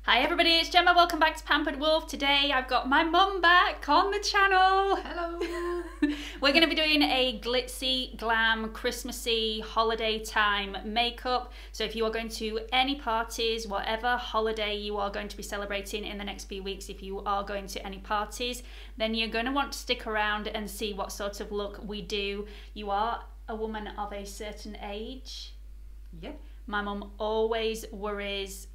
Hi everybody, it's Gemma. Welcome back to Pampered Wolf. Today I've got my mum back on the channel. Hello. We're going to be doing a glitzy, glam, Christmassy, holiday time makeup. So if you are going to any parties, whatever holiday you are going to be celebrating in the next few weeks, if you are going to any parties, then you're going to want to stick around and see what sort of look we do. You are a woman of a certain age. Yep. My mum always worries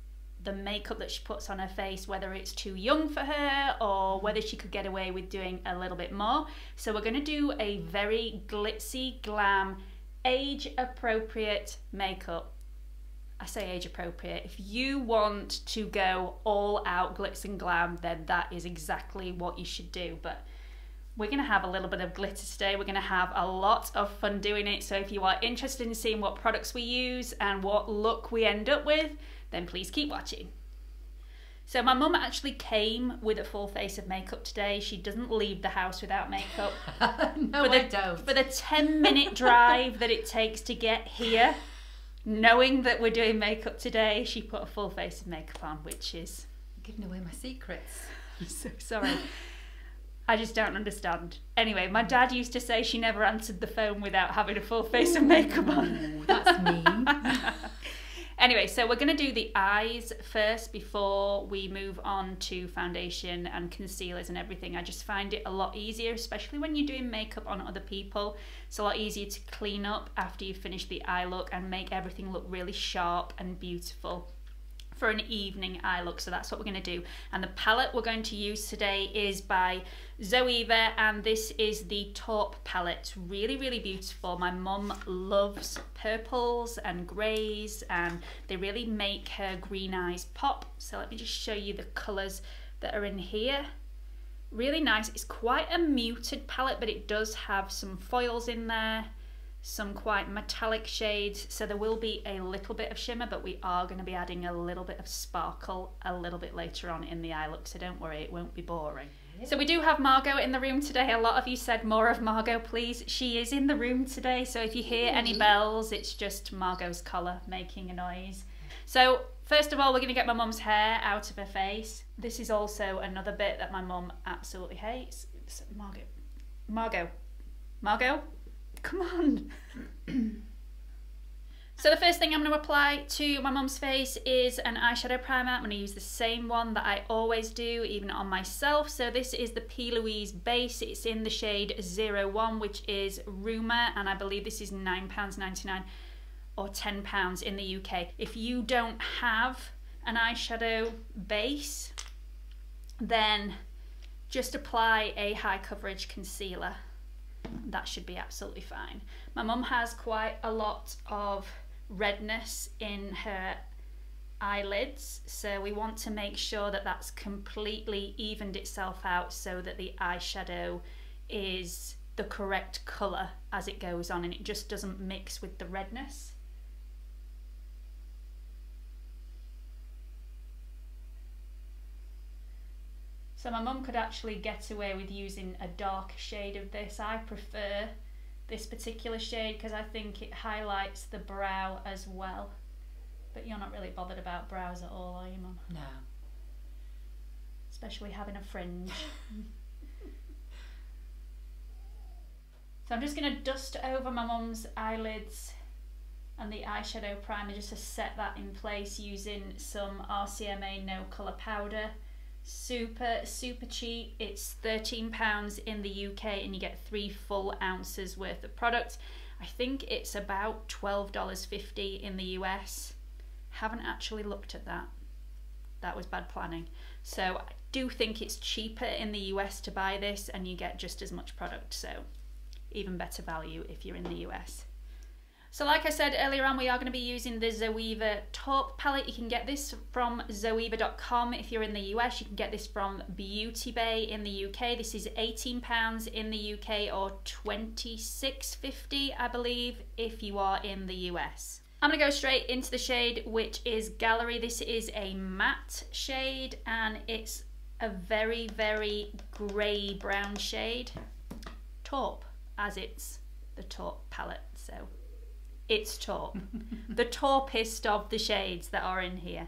the makeup that she puts on her face, whether it's too young for her or whether she could get away with doing a little bit more. So we're going to do a very glitzy, glam, age appropriate makeup. I say age appropriate. If you want to go all out glitz and glam, then that is exactly what you should do. But we're going to have a little bit of glitter today. We're going to have a lot of fun doing it. So if you are interested in seeing what products we use and what look we end up with, then please keep watching. So my mum actually came with a full face of makeup today. She doesn't leave the house without makeup. No, I don't. For the 10-minute drive that it takes to get here, knowing that we're doing makeup today, she put a full face of makeup on, which is... Giving away my secrets. I'm so sorry. I just don't understand. Anyway, my dad used to say she never answered the phone without having a full face of makeup on. That's mean. Anyway, so we're going to do the eyes first before we move on to foundation and concealers and everything. I just find it a lot easier, especially when you're doing makeup on other people. It's a lot easier to clean up after you finish the eye look and make everything look really sharp and beautiful for an evening eye look. So that's what we're going to do. And the palette we're going to use today is by Zoeva, and this is the taupe palette. It's really, really beautiful. My mum loves purples and greys, and they really make her green eyes pop. So let me just show you the colours that are in here. Really nice. It's quite a muted palette, but it does have some foils in there, some quite metallic shades, so there will be a little bit of shimmer, but we are going to be adding a little bit of sparkle a little bit later on in the eye look, so don't worry, it won't be boring. So we do have Margot in the room today. A lot of you said more of Margot, please. She is in the room today, so if you hear any bells, it's just Margot's collar making a noise. So first of all, we're going to get my mum's hair out of her face. This is also another bit that my mum absolutely hates. Margot, come on. So the first thing I'm going to apply to my mum's face is an eyeshadow primer. I'm going to use the same one that I always do, even on myself. So this is the P. Louise base. It's in the shade 01, which is Rumour, and I believe this is £9.99 or £10 in the UK. If you don't have an eyeshadow base, then just apply a high coverage concealer. That should be absolutely fine. My mum has quite a lot of redness in her eyelids, so we want to make sure that that's completely evened itself out so that the eyeshadow is the correct colour as it goes on and it just doesn't mix with the redness. So my mum could actually get away with using a dark shade of this. I prefer this particular shade because I think it highlights the brow as well. But you're not really bothered about brows at all, are you, Mum? No. Especially having a fringe. So I'm just going to dust over my mum's eyelids and the eyeshadow primer just to set that in place using some RCMA no colour powder. Super cheap. It's £13 in the UK and you get 3 full ounces worth of product. I think it's about $12.50 in the US. Haven't actually looked at that. That was bad planning. So I do think it's cheaper in the US to buy this and you get just as much product, so even better value if you're in the US. So like I said earlier on, we are going to be using the Zoeva taupe palette. You can get this from zoeva.com. If you're in the US, you can get this from Beauty Bay in the UK. This is £18 in the UK or $26.50, I believe, if you are in the US. I'm going to go straight into the shade, which is Gallery. This is a matte shade and it's a very, very grey brown shade. Taupe, as it's the taupe palette, so it's taupe. The taupest of the shades that are in here.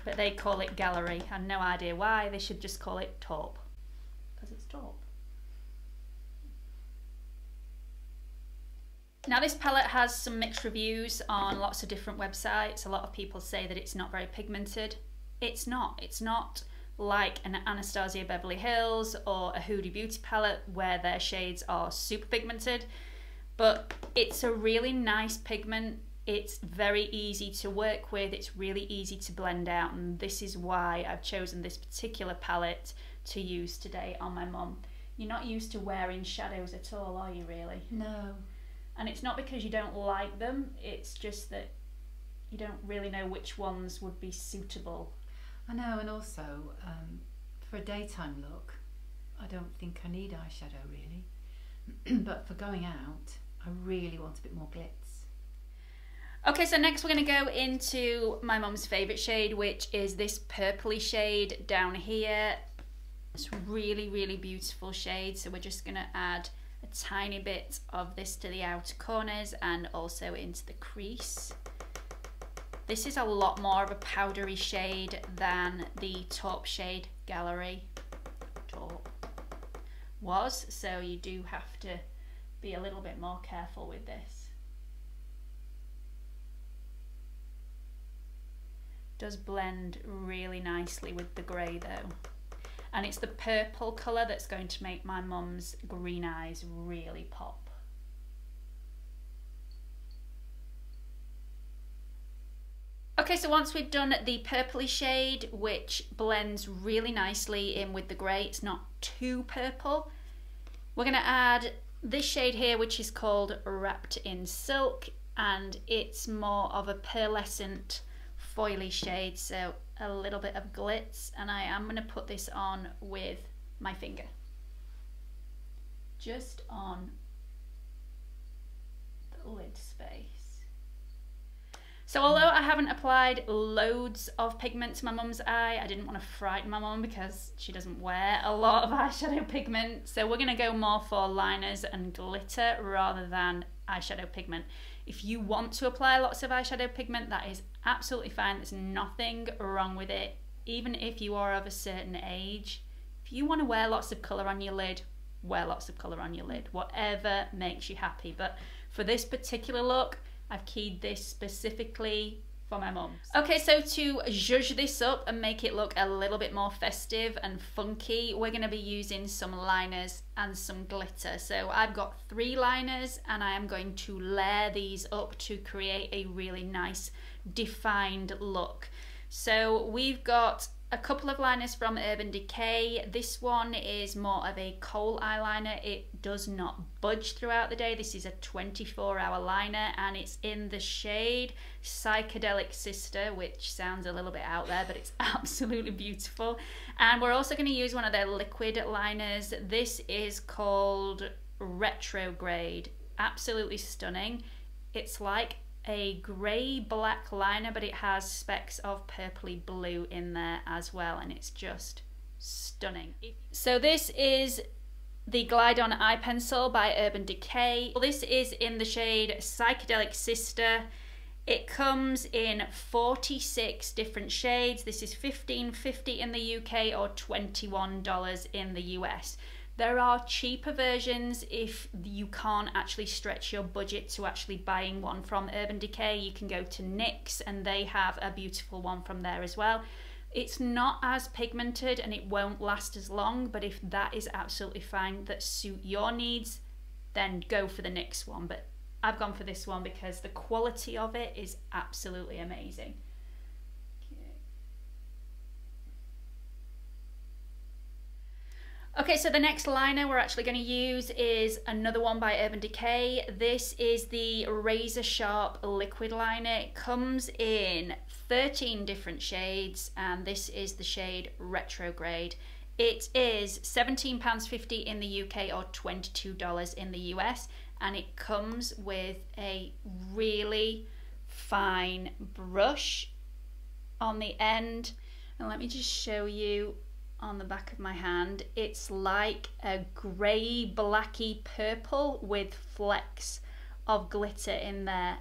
but they call it Gallery. I have no idea why. They should just call it taupe, because it's taupe. Now this palette has some mixed reviews on lots of different websites. A lot of people say that it's not very pigmented. It's not. It's not like an Anastasia Beverly Hills or a Huda Beauty palette where their shades are super pigmented, but it's a really nice pigment. It's very easy to work with. It's really easy to blend out, and this is why I've chosen this particular palette to use today on my mum. You're not used to wearing shadows at all, are you really? No. And it's not because you don't like them, it's just that you don't really know which ones would be suitable. I know, and also for a daytime look, I don't think I need eyeshadow really. But for going out, I really want a bit more glitz. Okay, so next we're going to go into my mum's favourite shade, which is this purpley shade down here. It's really, really beautiful shade, so we're just going to add a tiny bit of this to the outer corners and also into the crease. This is a lot more of a powdery shade than the taupe shade Gallery taupe was, so you do have to be a little bit more careful with this. It does blend really nicely with the grey though. And it's the purple colour that's going to make my mum's green eyes really pop. Okay, so once we've done the purpley shade, which blends really nicely in with the grey, it's not too purple, we're going to add this shade here, which is called Wrapped in Silk, and it's more of a pearlescent foily shade, so a little bit of glitz, and I am going to put this on with my finger, just on the lid space. So although I haven't applied loads of pigment to my mum's eye, I didn't want to frighten my mum because she doesn't wear a lot of eyeshadow pigment, so we're going to go more for liners and glitter rather than eyeshadow pigment. If you want to apply lots of eyeshadow pigment, that is absolutely fine. There's nothing wrong with it, even if you are of a certain age. If you want to wear lots of colour on your lid, wear lots of colour on your lid, whatever makes you happy. But for this particular look, I've keyed this specifically for my mum. Okay, so to zhuzh this up and make it look a little bit more festive and funky, we're going to be using some liners and some glitter. So I've got 3 liners and I am going to layer these up to create a really nice defined look. So we've got a couple of liners from Urban Decay. This one is more of a kohl eyeliner. It does not budge throughout the day. This is a 24-hour liner and it's in the shade Psychedelic Sister, which sounds a little bit out there, but it's absolutely beautiful. And we're also going to use one of their liquid liners. This is called Retrograde. Absolutely stunning. It's like a grey black liner, but it has specks of purpley blue in there as well, and it's just stunning. So this is the Glide On Eye Pencil by Urban Decay. This is in the shade Psychedelic Sister. It comes in 46 different shades. This is $15.50 in the UK or $21 in the US. There are cheaper versions if you can't actually stretch your budget to actually buying one from Urban Decay. You can go to NYX and they have a beautiful one from there as well. It's not as pigmented and it won't last as long, but if that is absolutely fine, that suit your needs, then go for the NYX one. But I've gone for this one because the quality of it is absolutely amazing. Okay, so the next liner we're actually going to use is another one by Urban Decay. This is the Razor Sharp Liquid Liner. It comes in 13 different shades and this is the shade Retrograde. It is £17.50 in the UK or $22 in the US, and it comes with a really fine brush on the end. And let me just show you on the back of my hand. It's like a grey blacky purple with flecks of glitter in there,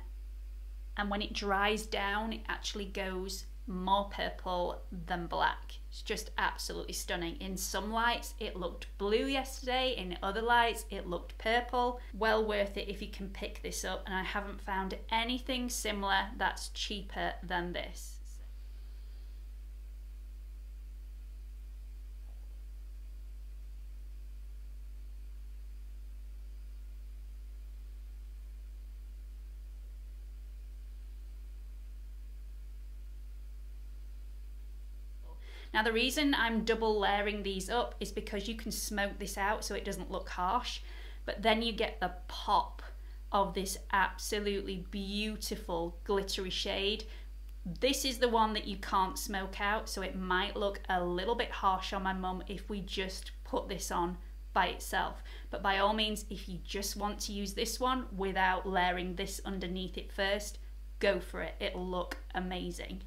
and when it dries down it actually goes more purple than black. It's just absolutely stunning. In some lights it looked blue yesterday, in other lights it looked purple. Well worth it if you can pick this up, and I haven't found anything similar that's cheaper than this. Now the reason I'm double layering these up is because you can smoke this out so it doesn't look harsh, but then you get the pop of this absolutely beautiful glittery shade. This is the one that you can't smoke out, so it might look a little bit harsh on my mum if we just put this on by itself. But by all means, if you just want to use this one without layering this underneath it first, go for it. It'll look amazing.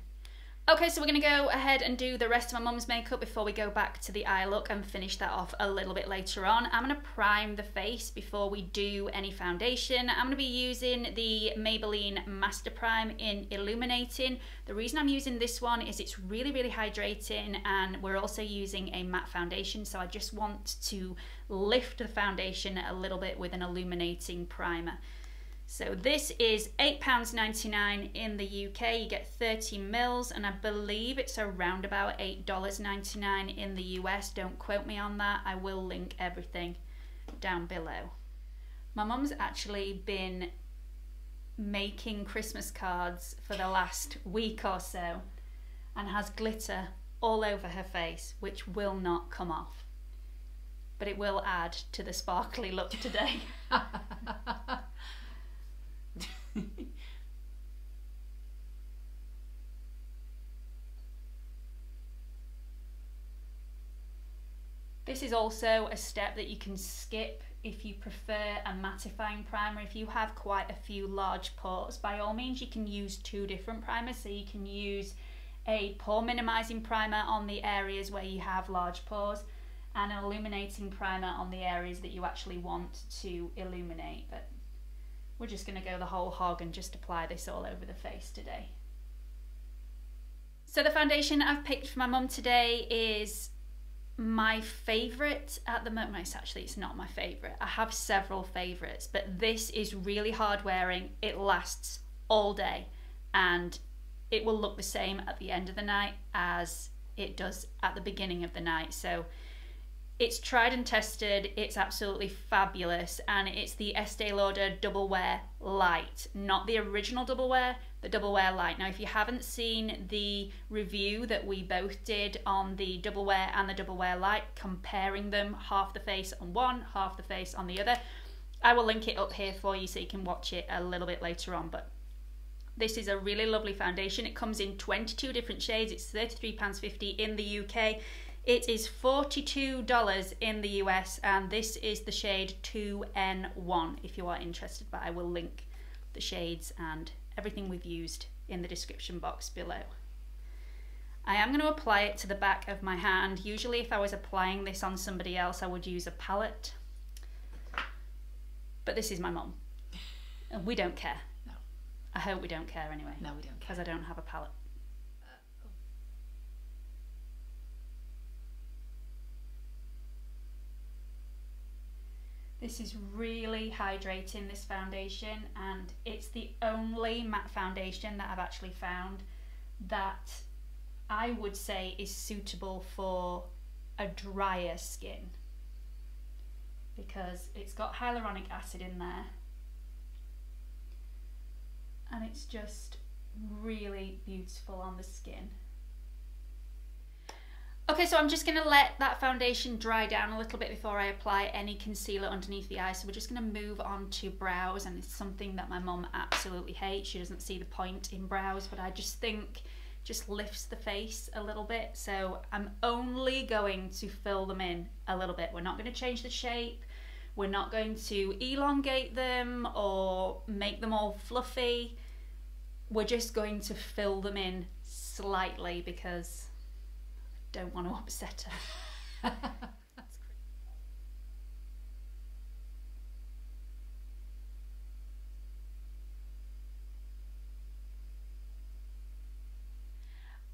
Okay, so we're going to go ahead and do the rest of my mum's makeup before we go back to the eye look and finish that off a little bit later on. I'm going to prime the face before we do any foundation. I'm going to be using the Maybelline Master Prime in Illuminating. The reason I'm using this one is it's really, really hydrating, and we're also using a matte foundation, so I just want to lift the foundation a little bit with an illuminating primer. So this is £8.99 in the UK, you get 30 mils, and I believe it's around about $8.99 in the US. Don't quote me on that, I will link everything down below. My mum's actually been making Christmas cards for the last week or so and has glitter all over her face, which will not come off. But it will add to the sparkly look today. This is also a step that you can skip if you prefer a mattifying primer. If you have quite a few large pores, by all means you can use two different primers. So you can use a pore minimizing primer on the areas where you have large pores and an illuminating primer on the areas that you actually want to illuminate. But we're just going to go the whole hog and just apply this all over the face today. So the foundation I've picked for my mum today is my favourite at the moment. It's not my favourite. I have several favourites, but this is really hard wearing. It lasts all day and it will look the same at the end of the night as it does at the beginning of the night. So it's tried and tested, it's absolutely fabulous, and it's the Estee Lauder Double Wear Light, not the original Double Wear, the Double Wear Light. Now if you haven't seen the review that we both did on the Double Wear and the Double Wear Light, comparing them, half the face on one, half the face on the other, I will link it up here for you so you can watch it a little bit later on. But this is a really lovely foundation. It comes in 22 different shades, it's £33.50 in the UK. It is $42 in the US, and this is the shade 2N1 if you are interested, but I will link the shades and everything we've used in the description box below. I am going to apply it to the back of my hand. Usually if I was applying this on somebody else I would use a palette, but this is my mum and we don't care. No. I hope we don't care anyway. No, we don't care. Because I don't have a palette. This is really hydrating, this foundation, and it's the only matte foundation that I've actually found that I would say is suitable for a drier skin, because it's got hyaluronic acid in there and it's just really beautiful on the skin. Okay, so I'm just going to let that foundation dry down a little bit before I apply any concealer underneath the eye. So we're just going to move on to brows, and it's something that my mum absolutely hates. She doesn't see the point in brows, but I just think just lifts the face a little bit. So I'm only going to fill them in a little bit. We're not going to change the shape. We're not going to elongate them or make them all fluffy. We're just going to fill them in slightly because don't want to upset her.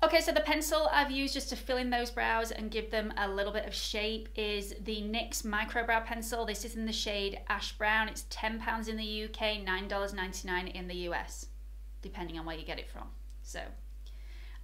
Okay, so the pencil I've used just to fill in those brows and give them a little bit of shape is the NYX Micro Brow Pencil. This is in the shade Ash Brown. It's £10 in the UK, $9.99 in the US, depending on where you get it from. So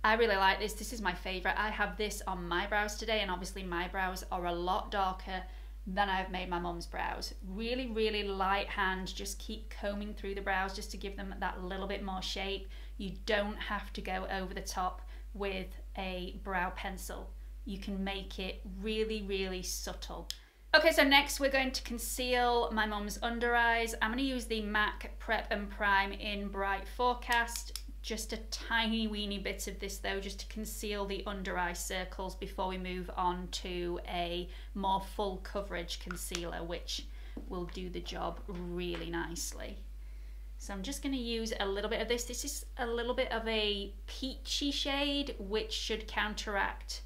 I really like this. This is my favourite. I have this on my brows today, and obviously my brows are a lot darker than I've made my mum's brows. Really, really light hand. Just keep combing through the brows just to give them that little bit more shape. You don't have to go over the top with a brow pencil. You can make it really, really subtle. Okay, so next we're going to conceal my mum's under eyes. I'm going to use the MAC Prep and Prime in Bright Forecast. Just a tiny weeny bit of this though, just to conceal the under eye circles before we move on to a more full coverage concealer, which will do the job really nicely. So I'm just going to use a little bit of this. This is a little bit of a peachy shade, which should counteract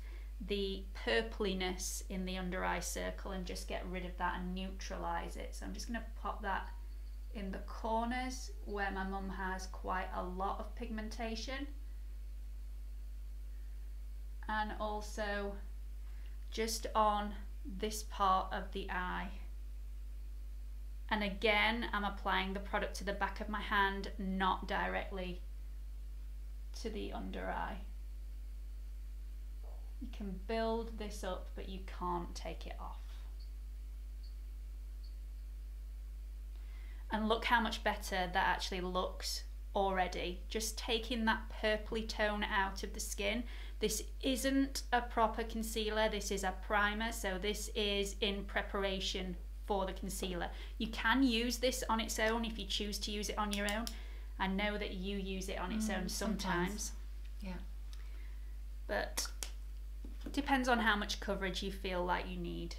the purpliness in the under eye circle and just get rid of that and neutralize it. So I'm just going to pop that in the corners where my mum has quite a lot of pigmentation, and also just on this part of the eye. And again, I'm applying the product to the back of my hand, not directly to the under eye. You can build this up, but you can't take it off. And look how much better that actually looks already. Just taking that purpley tone out of the skin. This isn't a proper concealer, this is a primer, so this is in preparation for the concealer. You can use this on its own if you choose to use it on your own. I know that you use it on its own sometimes. Yeah. But it depends on how much coverage you feel like you need.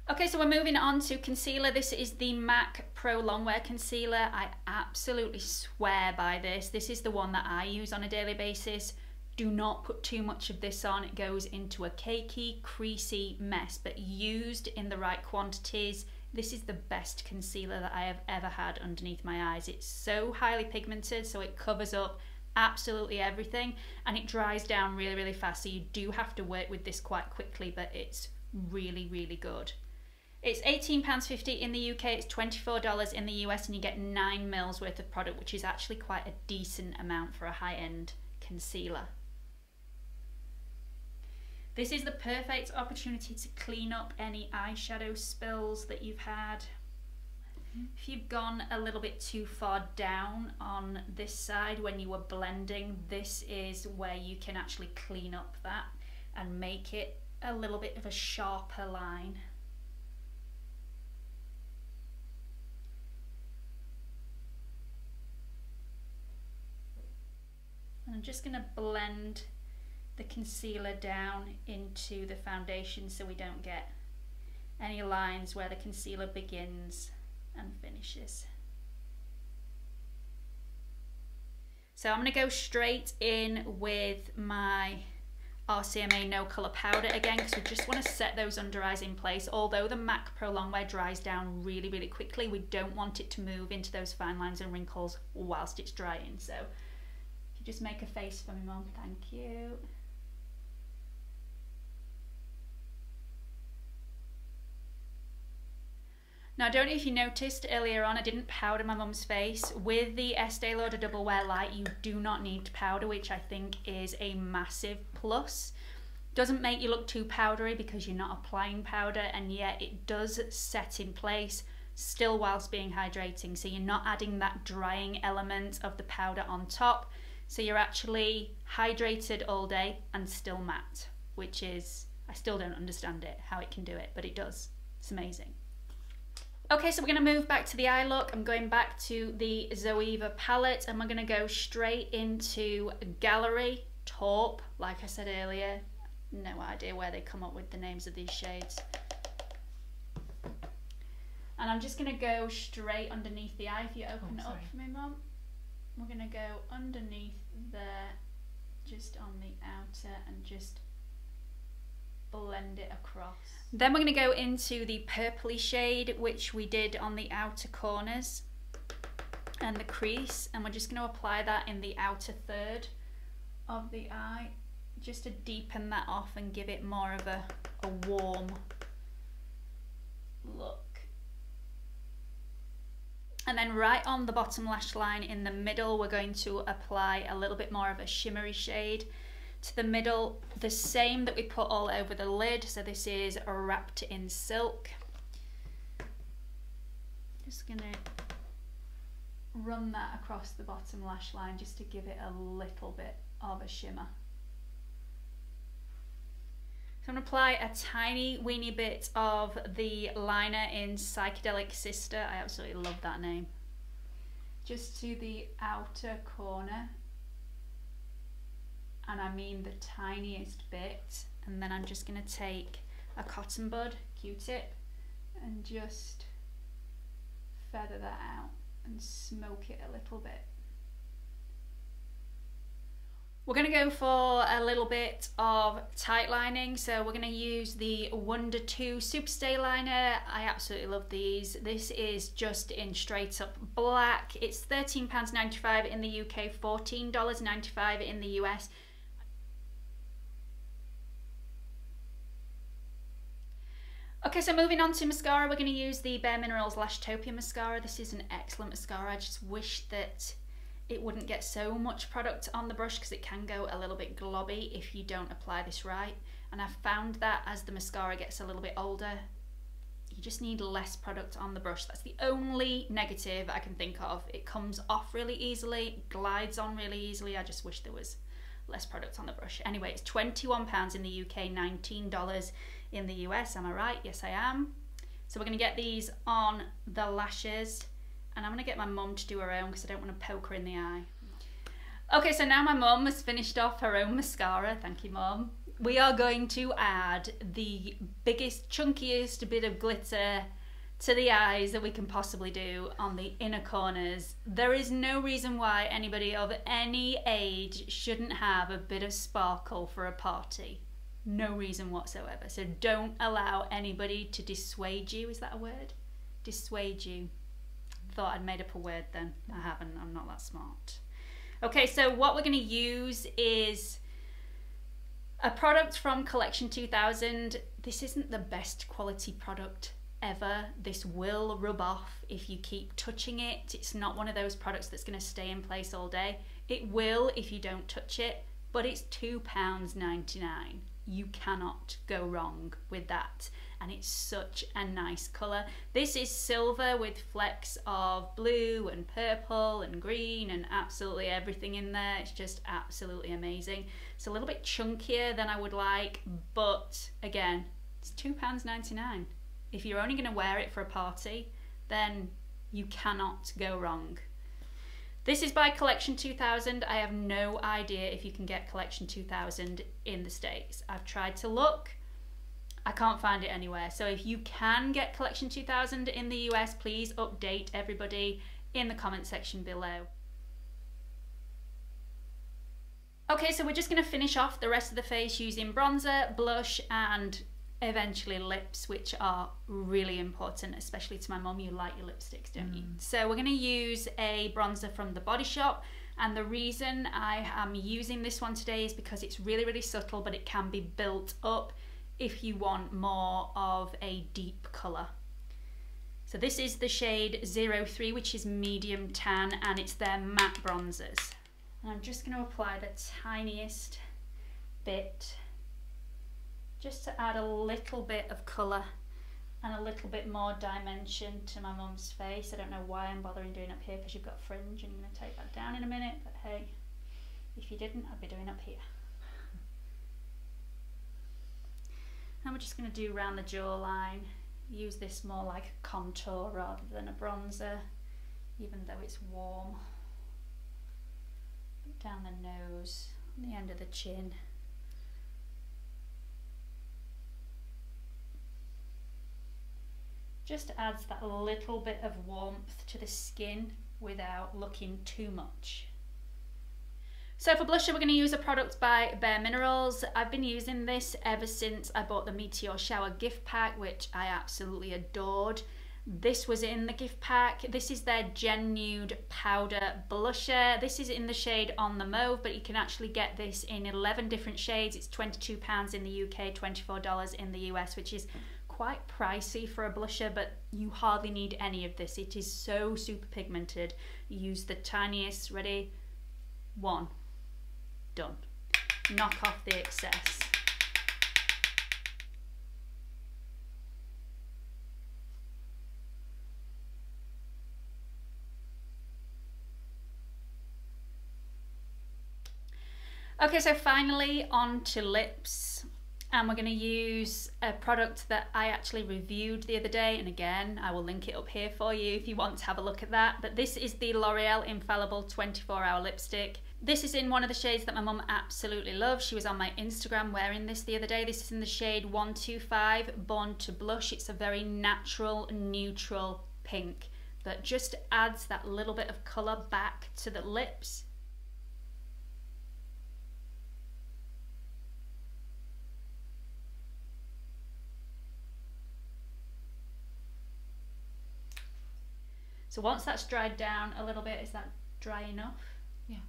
Okay, so we're moving on to concealer. This is the MAC Prolongwear Concealer. I absolutely swear by this. This is the one that I use on a daily basis. Do not put too much of this on. It goes into a cakey, creasy mess, but used in the right quantities, this is the best concealer that I have ever had underneath my eyes. It's so highly pigmented, so it covers up absolutely everything, and it dries down really, really fast, so you do have to work with this quite quickly, but it's really, really good. It's £18.50 in the UK, it's $24 in the US, and you get 9 mils worth of product, which is actually quite a decent amount for a high-end concealer. This is the perfect opportunity to clean up any eyeshadow spills that you've had. If you've gone a little bit too far down on this side when you were blending, this is where you can actually clean up that and make it a little bit of a sharper line. And I'm just going to blend the concealer down into the foundation so we don't get any lines where the concealer begins and finishes. So I'm going to go straight in with my RCMA No Colour Powder again, because we just want to set those under eyes in place. Although the MAC Prolongwear dries down really, really quickly, we don't want it to move into those fine lines and wrinkles whilst it's drying. So if you just make a face for me, Mum, thank you. Now, I don't know if you noticed earlier on, I didn't powder my mum's face. With the ESTEE Lauder Double Wear Light, you do not need to powder, which I think is a massive plus. Doesn't make you look too powdery because you're not applying powder, and yet it does set in place still whilst being hydrating. So you're not adding that drying element of the powder on top. So you're actually hydrated all day and still matte, which is, I still don't understand it, how it can do it, but it does. It's amazing. Okay, so we're going to move back to the eye look. I'm going back to the Zoeva palette, and we're going to go straight into Gallery Taupe. Like I said earlier, no idea where they come up with the names of these shades. And I'm just going to go straight underneath the eye. If you open it up for me, Mum. We're going to go underneath there, just on the outer, and just blend it across. Then we're going to go into the purpley shade, which we did on the outer corners and the crease, and we're just going to apply that in the outer third of the eye, just to deepen that off and give it more of a warm look. And then right on the bottom lash line in the middle, we're going to apply a little bit more of a shimmery shade to the middle, the same that we put all over the lid. So this is Wrapped in Silk. Just gonna run that across the bottom lash line just to give it a little bit of a shimmer. So I'm going to apply a tiny weeny bit of the liner in Psychedelic Sister. I absolutely love that name. Just to the outer corner. And I mean the tiniest bit. And then I'm just going to take a cotton bud, Q-tip, and just feather that out and smoke it a little bit. We're going to go for a little bit of tight lining, so we're going to use the Wonder 2 Superstay Liner. I absolutely love these. This is just in straight up black. It's £13.95 in the UK, $14.95 in the US. Okay, so moving on to mascara, we're going to use the Bare Minerals Lashtopia mascara. This is an excellent mascara. I just wish that it wouldn't get so much product on the brush because it can go a little bit globby if you don't apply this right. And I've found that as the mascara gets a little bit older, you just need less product on the brush. That's the only negative I can think of. It comes off really easily, glides on really easily. I just wish there was less product on the brush. Anyway, it's £21 in the UK, $19 in the US. Am I right? Yes, I am. So we're going to get these on the lashes. And I'm going to get my mum to do her own because I don't want to poke her in the eye. Okay, so now my mum has finished off her own mascara. Thank you, Mum. We are going to add the biggest, chunkiest bit of glitter to the eyes that we can possibly do on the inner corners. There is no reason why anybody of any age shouldn't have a bit of sparkle for a party. No reason whatsoever. So don't allow anybody to dissuade you. Is that a word? Dissuade you. Thought I'd made up a word then. I haven't, I'm not that smart. Okay, so what we're going to use is a product from Collection 2000. This isn't the best quality product ever. This will rub off if you keep touching it. It's not one of those products that's going to stay in place all day. It will if you don't touch it, but it's £2.99. You cannot go wrong with that. And it's such a nice colour. This is silver with flecks of blue and purple and green and absolutely everything in there. It's just absolutely amazing. It's a little bit chunkier than I would like, but again, it's £2.99. If you're only going to wear it for a party, then you cannot go wrong. This is by Collection 2000. I have no idea if you can get Collection 2000 in the States. I've tried to look. I can't find it anywhere. So if you can get Collection 2000 in the US, please update everybody in the comment section below. Okay, so we're just going to finish off the rest of the face using bronzer, blush, and eventually lips, which are really important, especially to my mum. You like your lipsticks, don't you? So we're going to use a bronzer from The Body Shop, and the reason I am using this one today is because it's really, really subtle, but it can be built up if you want more of a deep colour. So this is the shade 03, which is medium tan, and it's their matte bronzers. And I'm just going to apply the tiniest bit just to add a little bit of colour and a little bit more dimension to my mum's face. I don't know why I'm bothering doing up here because you've got fringe, and I'm going to take that down in a minute, but hey, if you didn't, I'd be doing up here. And we're just going to do around the jawline. Use this more like a contour rather than a bronzer, even though it's warm. Down the nose, on the end of the chin. Just adds that little bit of warmth to the skin without looking too much. So for blusher, we're going to use a product by Bare Minerals. I've been using this ever since I bought the Meteor Shower gift pack, which I absolutely adored. This was in the gift pack. This is their Gen Nude Powder Blusher. This is in the shade On the Mauve, but you can actually get this in 11 different shades. It's £22 in the UK, $24 in the US, which is quite pricey for a blusher, but you hardly need any of this. It is so super pigmented. You use the tiniest, ready? One. Done. Knock off the excess. Okay, so finally on to lips, and we're going to use a product that I actually reviewed the other day, and again I will link it up here for you if you want to have a look at that. But this is the L'Oreal Infallible 24-Hour Lipstick. This is in one of the shades that my mum absolutely loves. She was on my Instagram wearing this the other day. This is in the shade 125 Born to Blush. It's a very natural, neutral pink that just adds that little bit of colour back to the lips. So once that's dried down a little bit, is that dry enough? Yeah.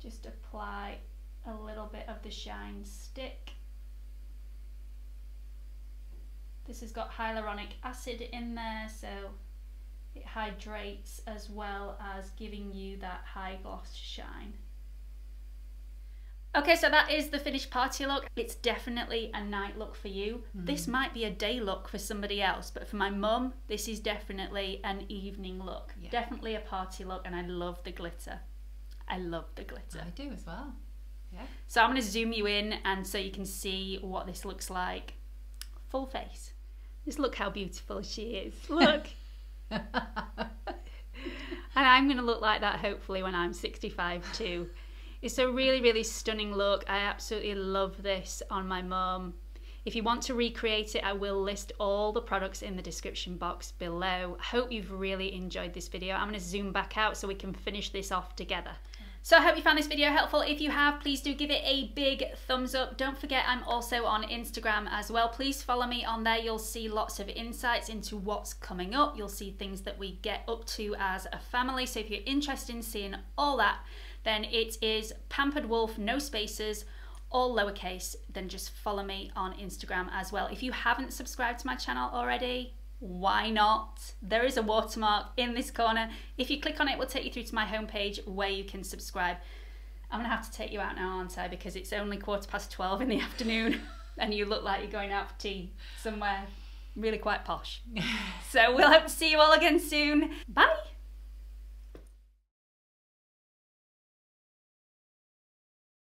Just apply a little bit of the Shine Stick. This has got hyaluronic acid in there, so it hydrates as well as giving you that high gloss shine. Okay, so that is the finished party look. It's definitely a night look for you. This might be a day look for somebody else, but for my mum, this is definitely an evening look. Yeah. Definitely a party look, and I love the glitter. I love the glitter. I do as well. Yeah. So I'm going to zoom you in, and so you can see what this looks like. Full face. Just look how beautiful she is. Look. And I'm going to look like that hopefully when I'm 65 too. It's a really, really stunning look. I absolutely love this on my mum. If you want to recreate it, I will list all the products in the description box below. I hope you've really enjoyed this video. I'm going to zoom back out so we can finish this off together. So I hope you found this video helpful. If you have, please do give it a big thumbs up. Don't forget I'm also on Instagram as well. Please follow me on there. You'll see lots of insights into what's coming up. You'll see things that we get up to as a family. So if you're interested in seeing all that, then it is Pampered Wolf, no spaces, all lowercase. Then just follow me on Instagram as well. If you haven't subscribed to my channel already, why not? There is a watermark in this corner. If you click on it, it will take you through to my homepage where you can subscribe. I'm gonna have to take you out now, aren't I? Because it's only 12:15 in the afternoon and you look like you're going out for tea somewhere really quite posh. So we'll hope to see you all again soon. Bye.